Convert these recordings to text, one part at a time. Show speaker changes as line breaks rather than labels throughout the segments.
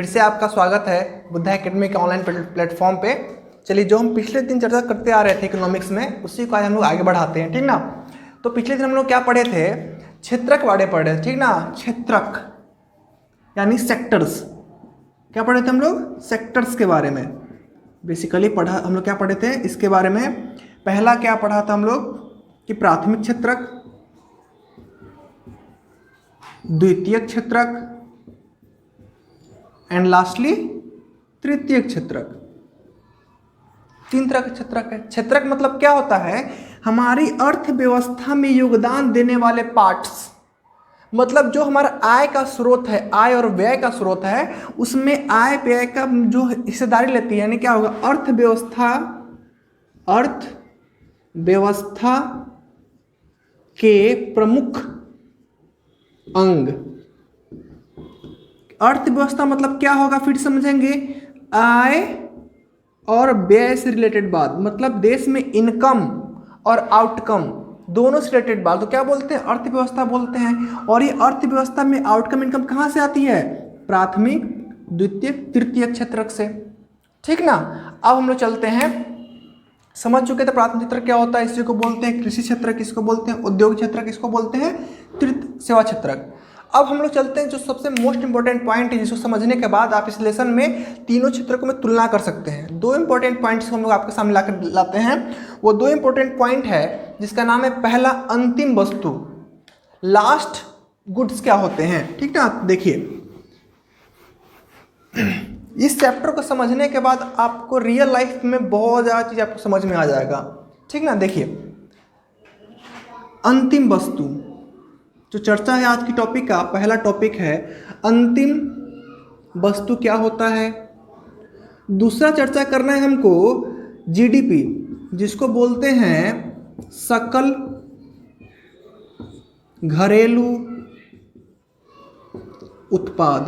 फिर से आपका स्वागत है बुद्धा एकेडमी के ऑनलाइन प्लेटफॉर्म पे। चलिए, जो हम पिछले दिन चर्चा करते आ रहे थे इकोनॉमिक्स में, उसी को आज हम लोग आगे बढ़ाते हैं, ठीक ना। तो पिछले दिन हम लोग क्या पढ़े थे, क्षेत्रक बारे पढ़े थे, ठीक ना। क्षेत्रक यानी सेक्टर्स, क्या पढ़े थे हम लोग, सेक्टर्स के बारे में बेसिकली पढ़ा हम लोग। क्या पढ़े थे इसके बारे में, पहला क्या पढ़ा था हम लोग कि प्राथमिक क्षेत्रक, द्वितीयक क्षेत्रक एंड लास्टली तृतीयक क्षेत्रक। तीन तरह के क्षेत्रक है। क्षेत्रक मतलब क्या होता है, हमारी अर्थव्यवस्था में योगदान देने वाले पार्ट्स, मतलब जो हमारा आय का स्रोत है, आय और व्यय का स्रोत है, उसमें आय व्यय का जो हिस्सेदारी लेती है, यानी क्या होगा, अर्थव्यवस्था के प्रमुख अंग। अर्थव्यवस्था मतलब क्या होगा, फिर समझेंगे, आय और व्यय से रिलेटेड बात, मतलब देश में इनकम और आउटकम दोनों से रिलेटेड बात, तो क्या बोलते हैं, अर्थव्यवस्था बोलते हैं। और ये अर्थव्यवस्था में आउटकम इनकम कहाँ से आती है, प्राथमिक, द्वितीयक, तृतीयक क्षेत्रक से, ठीक ना। अब हम लोग चलते हैं, समझ चुके थे प्राथमिक क्षेत्र क्या होता है, इसी को बोलते हैं कृषि क्षेत्र, किसको बोलते हैं, उद्योग क्षेत्र, किसको बोलते हैं, तृतीय सेवा क्षेत्रक। अब हम लोग चलते हैं जो सबसे मोस्ट इंपॉर्टेंट पॉइंट है, जिसको समझने के बाद आप इस लेसन में तीनों क्षेत्रों में तुलना कर सकते हैं। दो इंपॉर्टेंट पॉइंट्स हम लोग आपके सामने लाते हैं। वो दो इंपॉर्टेंट पॉइंट है जिसका नाम है, पहला अंतिम वस्तु, लास्ट गुड्स क्या होते हैं, ठीक ना। देखिए, इस चैप्टर को समझने के बाद आपको रियल लाइफ में बहुत ज़्यादा चीज़ आपको समझ में आ जाएगा, ठीक ना। देखिए, अंतिम वस्तु जो चर्चा है आज की टॉपिक का, पहला टॉपिक है अंतिम वस्तु क्या होता है। दूसरा चर्चा करना है हमको जीडीपी, जिसको बोलते हैं सकल घरेलू उत्पाद।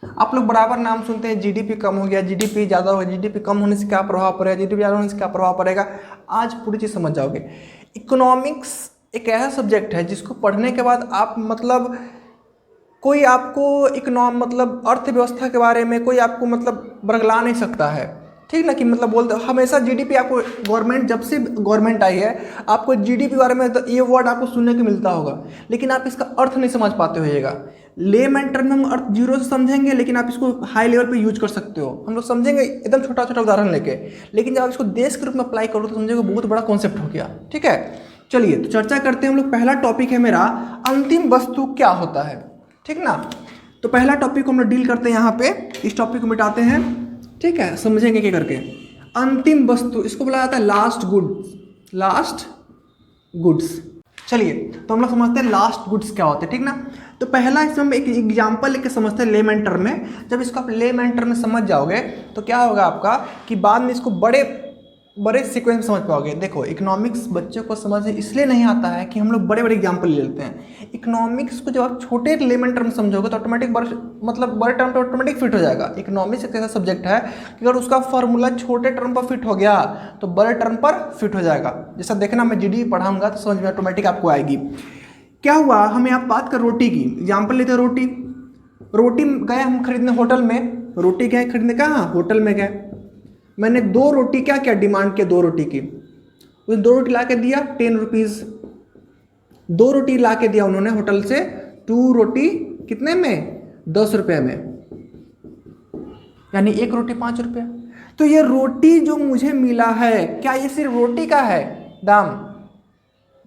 आप लोग बराबर नाम सुनते हैं, जीडीपी कम हो गया, जीडीपी ज़्यादा हो गया, जीडीपी कम होने से क्या प्रभाव पड़ेगा, जीडीपी ज़्यादा होने से क्या प्रभाव पड़ेगा। आज पूरी चीज़ समझ जाओगे। इकोनॉमिक्स एक ऐसा सब्जेक्ट है जिसको पढ़ने के बाद आप मतलब कोई आपको मतलब अर्थव्यवस्था के बारे में कोई आपको मतलब बरगला नहीं सकता है, ठीक ना। कि मतलब बोलते हमेशा जीडीपी, आपको गवर्नमेंट, जब से गवर्नमेंट आई है आपको जीडीपी बारे में तो ये वर्ड आपको सुनने को मिलता होगा, लेकिन आप इसका अर्थ नहीं समझ पाते होइएगा। लेमैन टर्म में हम अर्थ जीरो से समझेंगे, लेकिन आप इसको हाई लेवल पे यूज कर सकते हो। हम लोग समझेंगे एकदम छोटा छोटा उदाहरण लेके, लेकिन जब आप इसको देश के रूप में अप्लाई करो तो समझेंगे बहुत बड़ा कॉन्सेप्ट हो गया, ठीक है। चलिए, तो चर्चा करते हैं हम लोग। पहला टॉपिक है मेरा, अंतिम वस्तु क्या होता है, ठीक ना। तो पहला टॉपिक को हम लोग डील करते हैं यहाँ पे, इस टॉपिक को मिटाते हैं, ठीक है। समझेंगे क्या करके, अंतिम वस्तु, इसको बोला जाता है लास्ट गुड्स, लास्ट गुड्स। चलिए, तो हम लोग समझते हैं लास्ट गुड्स क्या होते हैं, ठीक ना। तो पहला इसमें हम एक एग्जाम्पल लेके समझते हैं लेमैन टर्म में। जब इसको आप लेमैन टर्म में समझ जाओगे तो क्या होगा आपका, कि बाद में इसको बड़े सीक्वेंस में समझ पाओगे। देखो, इकोनॉमिक्स बच्चों को समझ इसलिए नहीं आता है कि हम लोग बड़े बड़े एग्जाम्पल ले लेते हैं। इकोनॉमिक्स को जब आप छोटे लेमैन टर्म समझोगे तो ऑटोमेटिक बड़े टर्म पर ऑटोमेटिक फिट हो जाएगा। इकोनॉमिक्स एक ऐसा सब्जेक्ट है कि अगर उसका फॉर्मूला छोटे टर्म पर फिट हो गया तो बड़े टर्म पर फिट हो जाएगा। जैसा देखना, मैं जीडीपी पढ़ाऊंगा तो समझ में ऑटोमेटिक आपको आएगी। क्या हुआ, हमें आप बात कर रोटी की, एग्जाम्पल लेते हैं रोटी गए हम खरीदने होटल में, रोटी गए खरीदने, कहाँ, होटल में गए। मैंने 2 रोटी क्या क्या डिमांड किया, 2 रोटी की, उस 2 रोटी ला के दिया 10 रुपीज़। 2 रोटी ला के दिया उन्होंने होटल से, 2 रोटी कितने में, 10 रुपये में, यानी 1 रोटी 5 रुपये। तो ये रोटी जो मुझे मिला है, क्या ये सिर्फ रोटी का है दाम,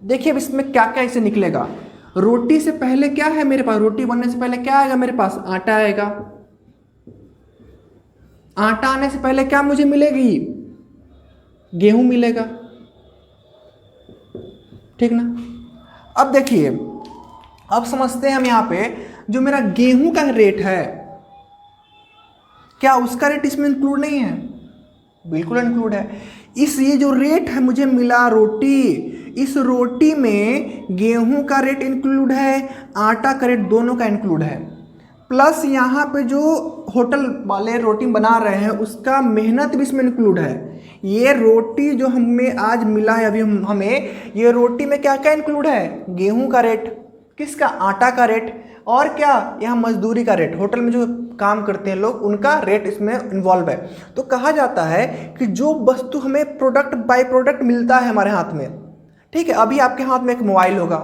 देखिए अब इसमें क्या क्या इसे निकलेगा। रोटी से पहले क्या है मेरे पास, रोटी बनने से पहले क्या आएगा मेरे पास, आटा आएगा। आटा आने से पहले क्या मुझे मिलेगी, गेहूं मिलेगा, ठीक ना। अब देखिए, अब समझते हैं हम यहाँ पे, जो मेरा गेहूं का रेट है, क्या उसका रेट इसमें इंक्लूड नहीं है, बिल्कुल इंक्लूड है। ये जो रेट है मुझे मिला रोटी, इस रोटी में गेहूं का रेट इंक्लूड है, आटा का रेट, दोनों का इंक्लूड है। प्लस यहाँ पे जो होटल वाले रोटी बना रहे हैं उसका मेहनत भी इसमें इंक्लूड है। ये रोटी जो हमें आज मिला है अभी हमें, ये रोटी में क्या क्या इंक्लूड है, गेहूं का रेट, किसका, आटा का रेट, और क्या, यहाँ मजदूरी का रेट, होटल में जो काम करते हैं लोग उनका रेट इसमें इन्वॉल्व है। तो कहा जाता है कि जो वस्तु हमें प्रोडक्ट बाय प्रोडक्ट मिलता है हमारे हाथ में, ठीक है, अभी आपके हाथ में एक मोबाइल होगा,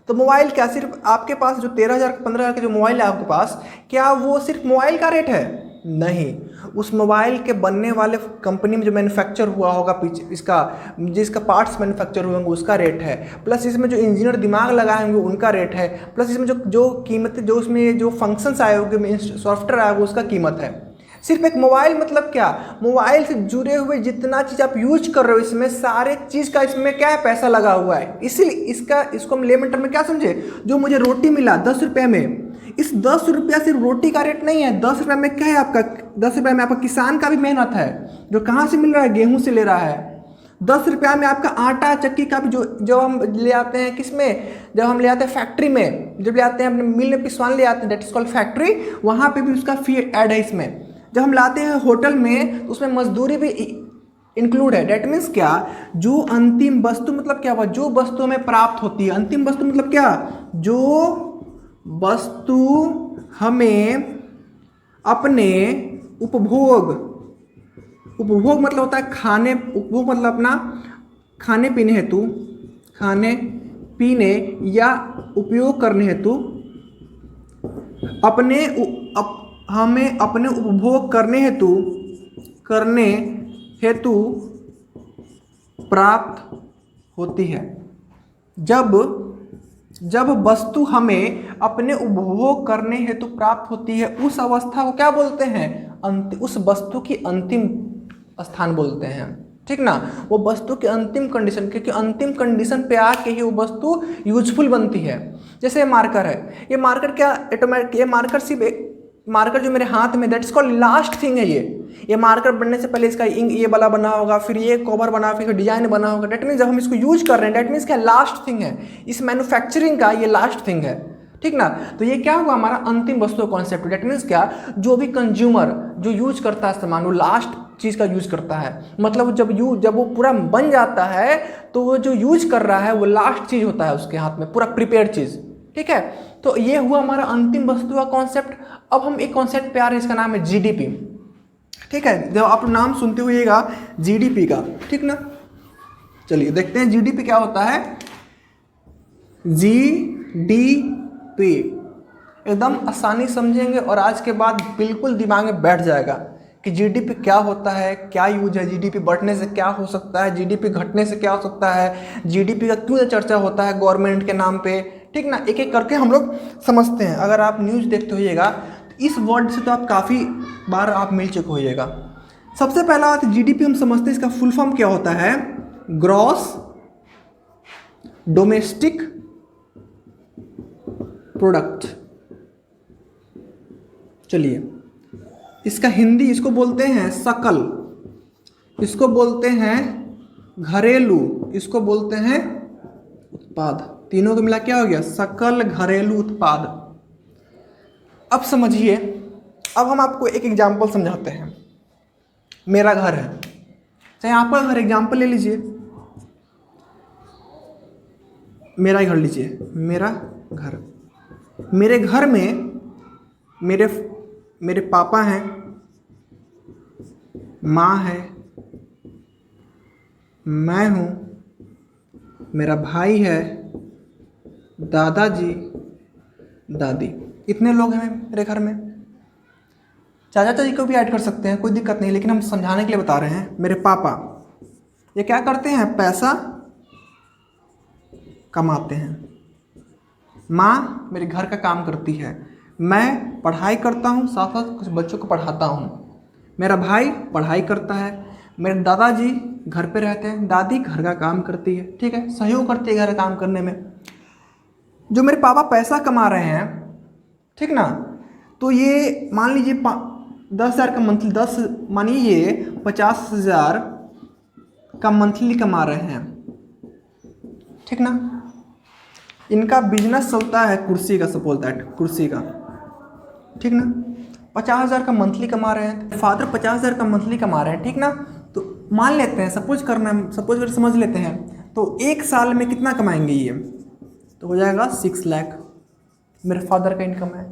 तो मोबाइल क्या सिर्फ आपके पास जो 13,000 15,000 का जो मोबाइल है आपके पास, क्या वो सिर्फ मोबाइल का रेट है? नहीं, उस मोबाइल के बनने वाले कंपनी में जो मैन्युफैक्चर हुआ होगा पीछे इसका, जिसका पार्ट्स मैन्युफैक्चर हुए होंगे उसका रेट है, प्लस इसमें जो इंजीनियर दिमाग लगाए होंगे उनका रेट है, प्लस इसमें जो कीमत, जो उसमें जो फंक्शंस आए होंगे, सॉफ्टवेयर आया होगा उसका कीमत है। सिर्फ एक मोबाइल मतलब क्या, मोबाइल से जुड़े हुए जितना चीज़ आप यूज कर रहे हो इसमें सारे चीज़ का इसमें क्या है, पैसा लगा हुआ है। इसीलिए इसको हम लेमन टर्म में क्या समझे, जो मुझे रोटी मिला 10 रुपये में, इस 10 रुपया सिर्फ रोटी का रेट नहीं है, 10 रुपये में क्या है आपका, 10 रुपये में आपका किसान का भी मेहनत है, जो कहाँ से मिल रहा है, गेहूँ से ले रहा है। 10 रुपया में आपका आटा चक्की का भी जो हम ले आते हैं किसमें, जब हम ले आते हैं फैक्ट्री में, जब ले आते हैं अपने मिल में पिसवान ले आते हैं, दैट इज कॉल्ड फैक्ट्री, वहाँ पे भी उसका फी ऐड है इसमें। जब हम लाते हैं होटल में तो उसमें मजदूरी भी इंक्लूड है। डेट मीन्स क्या, जो अंतिम वस्तु मतलब क्या हुआ, जो वस्तु हमें प्राप्त होती है, अंतिम वस्तु मतलब क्या, जो वस्तु हमें अपने उपभोग मतलब होता है खाने, उपभोग मतलब अपना खाने पीने हेतु, खाने पीने या उपयोग करने हेतु हमें अपने उपभोग करने हेतु प्राप्त होती है। जब वस्तु हमें अपने उपभोग करने हेतु प्राप्त होती है, उस अवस्था को क्या बोलते हैं, उस वस्तु की अंतिम स्थान बोलते हैं, ठीक ना। वो वस्तु की अंतिम कंडीशन, क्योंकि अंतिम कंडीशन पे आके ही वो वस्तु यूजफुल बनती है। जैसे मार्कर है, ये मार्कर क्या ऑटोमेटिक, ये मार्कर सिर्फ मार्कर जो मेरे हाथ में, that is called last thing है। ये मार्कर बनने से पहले इसका इंक ये वाला बना होगा, फिर ये कवर बना, फिर डिजाइन बना होगा। डेट मीन्स जब हम इसको यूज कर रहे हैं, डेट मीन्स क्या, लास्ट थिंग है, इस मैन्युफैक्चरिंग का ये लास्ट थिंग है, ठीक ना। तो ये क्या हुआ, हमारा अंतिम वस्तु कॉन्सेप्ट। डेट मीन्स क्या, जो भी कंज्यूमर जो यूज करता है सामान, वो लास्ट चीज़ का यूज करता है। मतलब जब वो पूरा बन जाता है तो वो जो यूज कर रहा है वो लास्ट चीज़ होता है उसके हाथ में, पूरा प्रिपेयर चीज़, ठीक है। तो ये हुआ हमारा अंतिम वस्तु का कॉन्सेप्ट। अब हम एक कॉन्सेप्ट पे आ रहे हैं, इसका नाम है जीडीपी, ठीक है। जब आप नाम सुनते हुएगा जीडीपी का, ठीक ना। चलिए देखते हैं जीडीपी क्या होता है। जीडीपी एकदम आसानी समझेंगे और आज के बाद बिल्कुल दिमाग में बैठ जाएगा कि जीडीपी क्या होता है, क्या यूज है, जीडीपी बढ़ने से क्या हो सकता है, जीडीपी घटने से क्या हो सकता है, जीडीपी का क्यों चर्चा होता है गवर्नमेंट के नाम पे, ठीक ना। एक एक करके हम लोग समझते हैं। अगर आप न्यूज़ देखते होइएगा तो इस वर्ड से तो आप काफ़ी बार आप मिल चुके होइएगा। सबसे पहला बात, जीडीपी हम समझते हैं इसका फुल फॉर्म क्या होता है, ग्रॉस डोमेस्टिक प्रोडक्ट। चलिए इसका हिंदी, इसको बोलते हैं सकल, इसको बोलते हैं घरेलू, इसको बोलते हैं उत्पाद। तीनों को मिला क्या हो गया, सकल घरेलू उत्पाद। अब समझिए, अब हम आपको एक एग्जाम्पल समझाते हैं। मेरा घर है, चाहे आपका घर एग्जाम्पल ले लीजिए, मेरा ही घर लीजिए, मेरा घर। मेरे घर में मेरे पापा हैं, माँ है, मैं हूँ, मेरा भाई है, दादाजी दादी, इतने लोग हैं मेरे घर में। चाचा चाची को भी ऐड कर सकते हैं, कोई दिक्कत नहीं, लेकिन हम समझाने के लिए बता रहे हैं। मेरे पापा ये क्या करते हैं, पैसा कमाते हैं। माँ मेरे घर का काम करती है, मैं पढ़ाई करता हूँ, साथ साथ कुछ बच्चों को पढ़ाता हूँ। मेरा भाई पढ़ाई करता है, मेरे दादाजी घर पे रहते हैं, दादी घर का काम करती है, ठीक है, सहयोग करती है घर का काम करने में। जो मेरे पापा पैसा कमा रहे हैं, ठीक ना, तो ये मान लीजिए 10,000 का मंथली, 10 मानिए ये 50,000 का मंथली कमा रहे हैं, ठीक ना। इनका बिजनेस चलता है कुर्सी का, सपोज दैट कुर्सी का, ठीक ना। 50,000 का मंथली कमा रहे हैं, फादर 50,000 का मंथली कमा रहे हैं, ठीक ना। तो मान लेते हैं, सपोज कर समझ लेते हैं, तो एक साल में कितना कमाएंगे ये, तो हो जाएगा 6 लाख। मेरे फादर का इनकम है,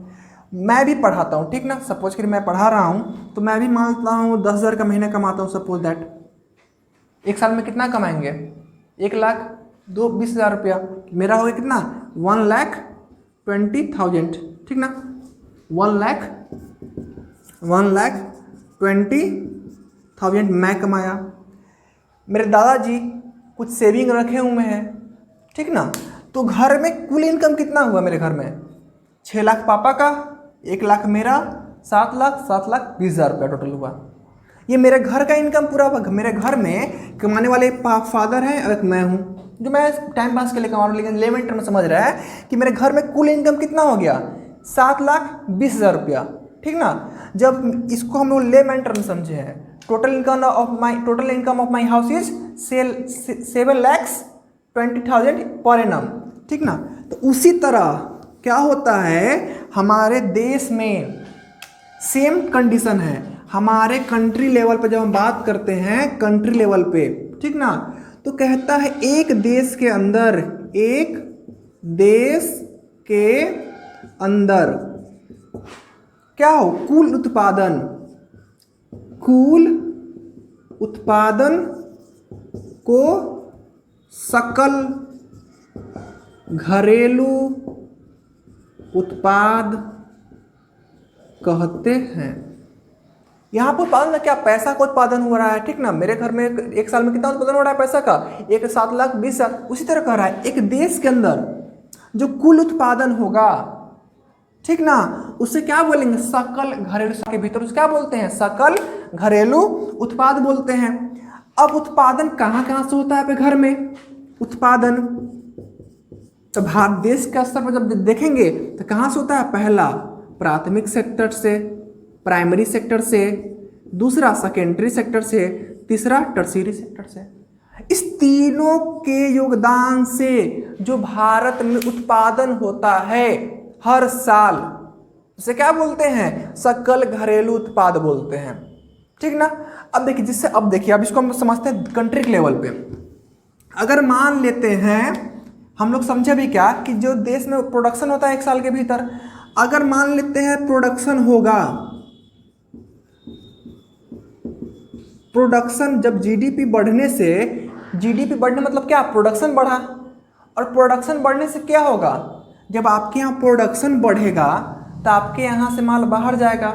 मैं भी पढ़ाता हूँ, ठीक ना, सपोज करिए मैं पढ़ा रहा हूँ तो मैं भी मानता हूँ 10,000 का महीना कमाता हूँ, सपोज दैट एक साल में कितना कमाएंगे, 1,20,000 रुपया, मेरा हो गया कितना 1,20,000, ठीक ना, 1,20,000 मैं कमाया, मेरे दादाजी कुछ सेविंग रखे हुए हैं, ठीक ना, तो घर में कुल इनकम कितना हुआ मेरे घर में, 6 लाख पापा का, 1 लाख मेरा, 7,20,000 रुपया टोटल हुआ। ये मेरे घर का इनकम पूरा हुआ। मेरे घर में कमाने वाले फादर हैं और एक मैं हूँ जो मैं टाइम पास के लिए कमा रहा हूँ, लेकिन लेमेंट में समझ रहा है कि मेरे घर में कुल इनकम कितना हो गया 7,20,000 रुपया, ठीक ना। जब इसको हम लोग लेमेंट में समझे हैं, total income of my house is 7,20,000 per annum, ठीक ना। तो उसी तरह क्या होता है हमारे देश में, सेम कंडीशन है हमारे कंट्री लेवल पे, जब हम बात करते हैं कंट्री लेवल पे, ठीक ना, तो कहता है एक देश के अंदर क्या हो, कुल उत्पादन को सकल घरेलू उत्पाद कहते हैं। यहाँ पर उत्पादन में क्या, पैसा का उत्पादन हो रहा है, ठीक ना। मेरे घर में एक साल में कितना उत्पादन हो रहा है पैसा का, 7,20,000। उसी तरह कह रहा है एक देश के अंदर जो कुल उत्पादन होगा, ठीक ना, उसे क्या बोलेंगे, सकल घरेलू के भीतर उसे क्या बोलते हैं, सकल घरेलू उत्पाद बोलते हैं। अब उत्पादन कहाँ कहाँ से होता है पे घर में उत्पादन, तो भारत देश के स्तर पर जब देखेंगे तो कहाँ से होता है, पहला प्राथमिक सेक्टर से, प्राइमरी सेक्टर से, दूसरा सेकेंडरी सेक्टर से, तीसरा टर्शियरी सेक्टर से। इस तीनों के योगदान से जो भारत में उत्पादन होता है हर साल, उसे क्या बोलते हैं, सकल घरेलू उत्पाद बोलते हैं, ठीक ना। अब देखिए अब इसको हम समझते हैं कंट्री के लेवल पे। अगर मान लेते हैं, हम लोग समझे भी क्या कि जो देश में प्रोडक्शन होता है एक साल के भीतर, अगर मान लेते हैं प्रोडक्शन जब जीडीपी बढ़ने मतलब क्या, प्रोडक्शन बढ़ा, और प्रोडक्शन बढ़ने से क्या होगा, जब आपके यहाँ प्रोडक्शन बढ़ेगा तो आपके यहाँ से माल बाहर जाएगा,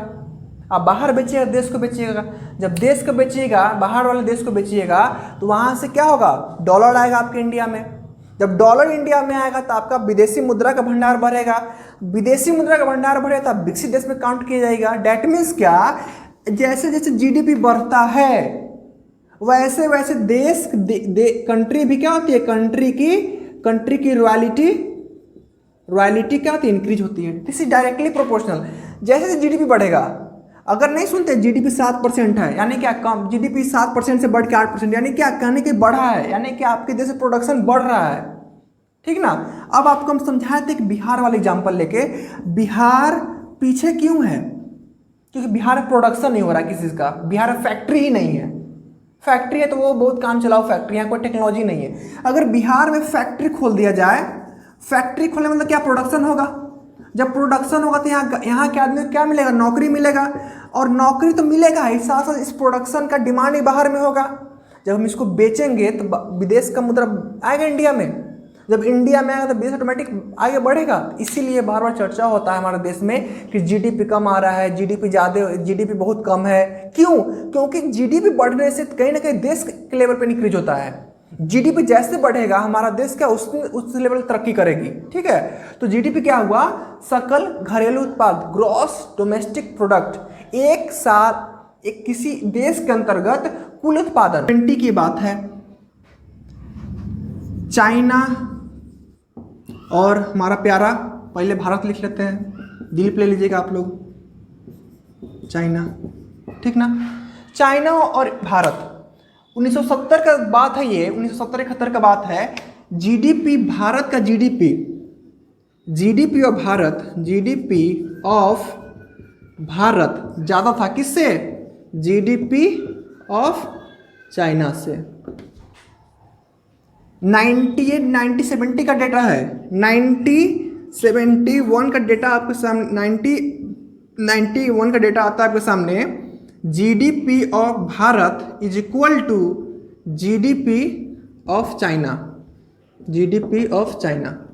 आप बाहर बेचिएगा, देश को बेचिएगा, जब देश को बेचिएगा, बाहर वाले देश को बेचिएगा, तो वहाँ से क्या होगा, डॉलर आएगा आपके इंडिया में। जब डॉलर इंडिया में आएगा तो आपका विदेशी मुद्रा का भंडार बढ़ेगा, विदेशी मुद्रा का भंडार बढ़ेगा तो आप विकसित देश में काउंट किया जाएगा। डैट मीन्स क्या, जैसे जैसे जीडीपी बढ़ता है वैसे वैसे कंट्री भी क्या होती है, कंट्री की रॉयल्टी क्या होती है, इंक्रीज होती है। This is directly proportional. जैसे जैसे जीडीपी बढ़ेगा, अगर नहीं सुनते जीडीपी 7% है, यानी क्या, कम जीडीपी 7% से बढ़ के 8%, यानी क्या, कहने के बढ़ा है, यानी कि आपके देश में प्रोडक्शन बढ़ रहा है, ठीक ना। अब आपको हम समझाए थे कि बिहार वाला एग्जांपल लेके, बिहार पीछे क्यों है, क्योंकि बिहार में प्रोडक्शन नहीं हो रहा किसी चीज़ का, बिहार में फैक्ट्री ही नहीं है। फैक्ट्री है तो वो बहुत काम चलाओ फैक्ट्री, यहाँ कोई टेक्नोलॉजी नहीं है। अगर बिहार में फैक्ट्री खोल दिया जाए, फैक्ट्री खोलने मतलब क्या, प्रोडक्शन होगा। जब प्रोडक्शन होगा तो यहाँ के आदमी को क्या मिलेगा, नौकरी मिलेगा, और नौकरी तो मिलेगा ही, साथ साथ इस प्रोडक्शन का डिमांड ही बाहर में होगा। जब हम इसको बेचेंगे तो विदेश का मुद्रा आएगा इंडिया में, जब इंडिया में आएगा तो विदेश ऑटोमेटिक आगे बढ़ेगा। इसीलिए बार बार चर्चा होता है हमारे देश में कि जीडीपी कम आ रहा है, जीडीपी बहुत कम है। क्यों, क्योंकि जीडीपी बढ़ने से कहीं ना कहीं देश के लेवल पर इंक्रीज होता है। जीडीपी जैसे बढ़ेगा हमारा देश क्या उस लेवल तरक्की करेगी, ठीक है। तो जीडीपी क्या हुआ, सकल घरेलू उत्पाद, ग्रॉस डोमेस्टिक प्रोडक्ट, एक साल एक किसी देश के अंतर्गत कुल उत्पादन। 20 की बात है, चाइना और हमारा प्यारा, पहले भारत लिख लेते हैं, दिल पे ले लीजिएगा आप लोग, चाइना, ठीक ना। चाइना और भारत 1970 का बात है, ये 1970-71 का बात है। जीडीपी भारत का जीडीपी ऑफ भारत ज़्यादा था किससे, जीडीपी ऑफ चाइना से। 98-70 का डेटा है, 90 1971 का डेटा आपके सामने, 1991 का डेटा आता है आपके सामने। GDP of Bharat is equal to GDP of China, GDP of China.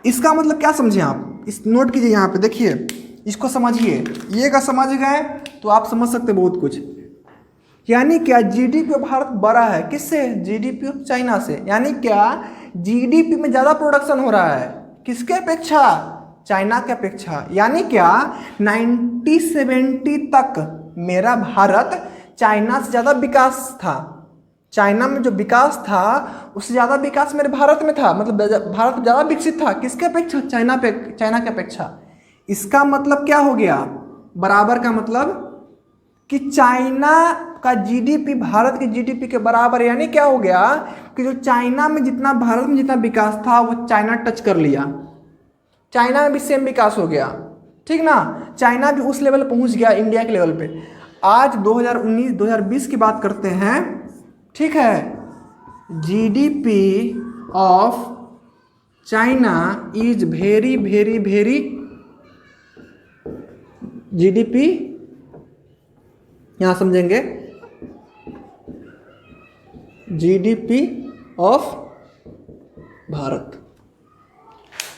इसका मतलब क्या समझे आप, इस नोट कीजिए यहाँ पे, देखिए इसको समझिए, ये का समझ गए तो आप समझ सकते बहुत कुछ। यानी क्या जीडीपी ऑफ भारत बड़ा है किससे, जीडीपी ऑफ चाइना से। यानी क्या जीडीपी में ज़्यादा प्रोडक्शन हो रहा है किसके अपेक्षा, चाइना के अपेक्षा। यानी क्या 1970 तक मेरा भारत चाइना से ज़्यादा विकास था, चाइना में जो विकास था उससे ज़्यादा विकास मेरे भारत में था, मतलब भारत ज़्यादा विकसित था किसके अपेक्षा, चाइना के अपेक्षा। इसका मतलब क्या हो गया, बराबर का मतलब कि चाइना का जीडीपी भारत के जीडीपी के बराबर। यानी क्या हो गया कि जो चाइना में जितना भारत में जितना विकास था वो चाइना टच कर लिया, चाइना में भी सेम विकास हो गया, ठीक ना। चाइना भी उस लेवल पहुंच गया इंडिया के लेवल पे। आज 2019-2020 की बात करते हैं, ठीक है। GDP of China is very very very, GDP यहां समझेंगे, जीडीपी ऑफ भारत।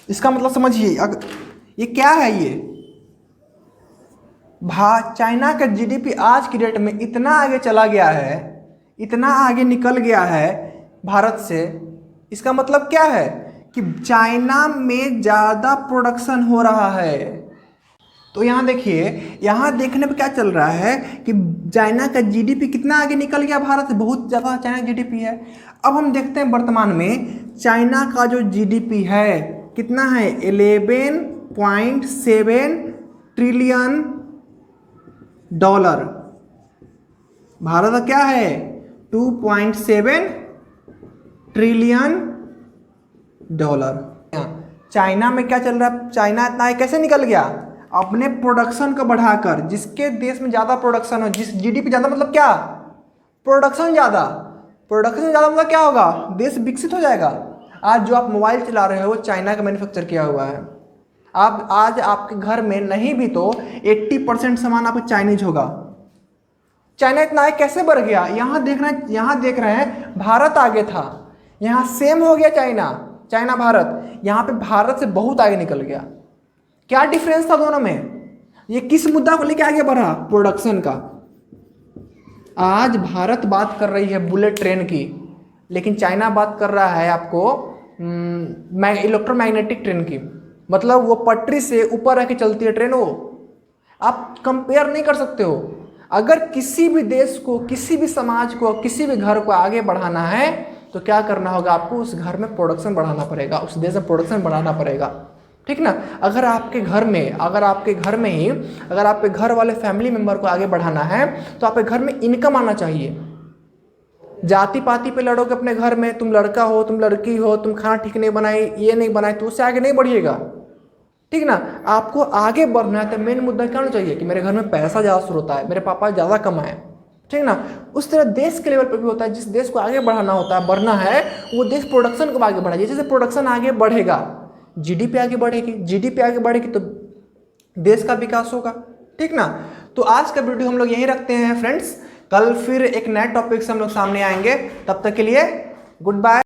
इसका मतलब समझिए, अगर ये क्या है, ये चाइना का जीडीपी आज की डेट में इतना आगे चला गया है, इतना आगे निकल गया है भारत से। इसका मतलब क्या है कि चाइना में ज़्यादा प्रोडक्शन हो रहा है। तो यहाँ देखिए, यहाँ देखने पे क्या चल रहा है कि चाइना का जीडीपी कितना आगे निकल गया भारत से, बहुत ज़्यादा चाइना जीडीपी है। अब हम देखते हैं वर्तमान में चाइना का जो जीडीपी है कितना है, 11.7 ट्रिलियन डॉलर। भारत का क्या है, 2.7 ट्रिलियन डॉलर। चाइना में क्या चल रहा है, चाइना इतना कैसे निकल गया, अपने प्रोडक्शन को बढ़ाकर। जिसके देश में ज़्यादा प्रोडक्शन हो, जिस जीडीपी ज़्यादा मतलब क्या, प्रोडक्शन ज़्यादा, प्रोडक्शन ज़्यादा मतलब क्या होगा, देश विकसित हो जाएगा। आज जो आप मोबाइल चला रहे हो वो चाइना का मैन्युफैक्चर किया हुआ है। आप आज आपके घर में नहीं भी तो 80% सामान आपका चाइनीज होगा। चाइना इतना कैसे बढ़ गया, यहाँ देख रहे हैं भारत आगे था, यहाँ सेम हो गया चाइना भारत, यहाँ पे भारत से बहुत आगे निकल गया। क्या डिफरेंस था दोनों में, ये किस मुद्दा को लेकर आगे बढ़ा, प्रोडक्शन का। आज भारत बात कर रही है बुलेट ट्रेन की, लेकिन चाइना बात कर रहा है आपको इलेक्ट्रोमैग्नेटिक ट्रेन की, मतलब वो पटरी से ऊपर रह के चलती है ट्रेन। वो आप कंपेयर नहीं कर सकते हो। अगर किसी भी देश को, किसी भी समाज को, किसी भी घर को आगे बढ़ाना है तो क्या करना होगा, आपको उस घर में प्रोडक्शन बढ़ाना पड़ेगा, उस देश में प्रोडक्शन बढ़ाना पड़ेगा, ठीक ना। अगर आपके घर में ही अगर आपके घर वाले फैमिली मेंबर को आगे बढ़ाना है तो आपके घर में इनकम आना चाहिए। जाति पाति पे लड़ोगे अपने घर में, तुम लड़का हो तुम लड़की हो, तुम खाना ठीक नहीं बनाई, ये नहीं बनाई, तो उससे आगे नहीं बढ़िएगा, ठीक ना। आपको आगे बढ़ना है तो मेन मुद्दा क्या होना चाहिए कि मेरे घर में पैसा ज़्यादा स्रोत है, मेरे पापा ज़्यादा कमाए, ठीक ना। उस तरह देश के लेवल पर भी होता है, जिस देश को आगे बढ़ाना होता है, बढ़ना है, वो देश प्रोडक्शन को आगे बढ़ाए। जैसे प्रोडक्शन आगे बढ़ेगा जीडीपी आगे बढ़ेगी, जीडीपी आगे बढ़ेगी तो देश का विकास होगा, ठीक ना। तो आज का वीडियो हम लोग यहीं रखते हैं फ्रेंड्स, कल फिर एक नए टॉपिक से हम लोग सामने आएंगे। तब तक के लिए गुड बाय।